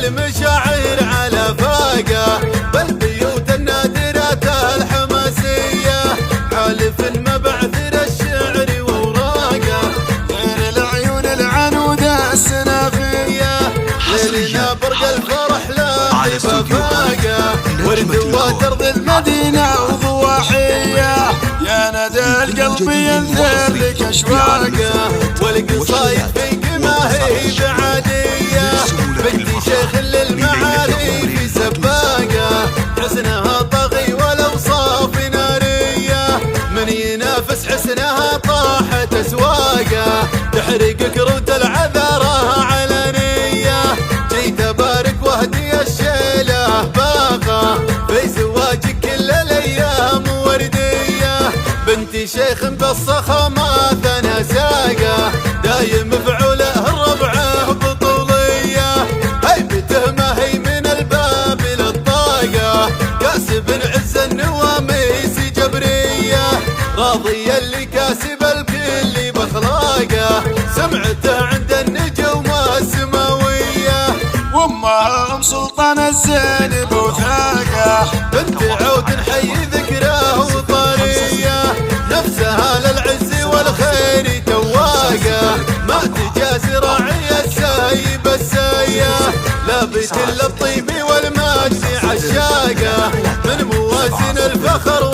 المشاعر على فاقه، بالبيوت النادرات الحماسيه، حالف المبعثر الشعر ووراقه، غير العيون العنودة السنافيه، ليلنا برق الفرح لا بفاقه، ورد وترض المدينه وضواحيه، يا ندى القلب ينثر لك اشواقه، والقصايد فيك ما هي بعاديه، بنت شيخ للمعارف سباقه، حسنها طاغي والاوصاف ناريه، من ينافس حسنها طاحت اسواقه، تحرق كروت العذاره علنيه، جيت ابارك واهدي الشيله باقه، في زواجك كل الايام ورديه، بنت شيخ بالصخامات ساقه، دايم فعوله الربعه بطوليه، هيبته ما هي من الباب للطاقه، كاسب عز النواميس جبريه، راضي اللي كاسب الكل باخلاقه، سمعته عند النجوم السماويه، وامها ام سلطان الزينب وثاقه، بنت عود حي ذكراه وطريه، نفسها للعز والخير تواقه، ما تجازي راعي السايب السايه، لابت الطيب والمجد عشاقه، من موازين الفخر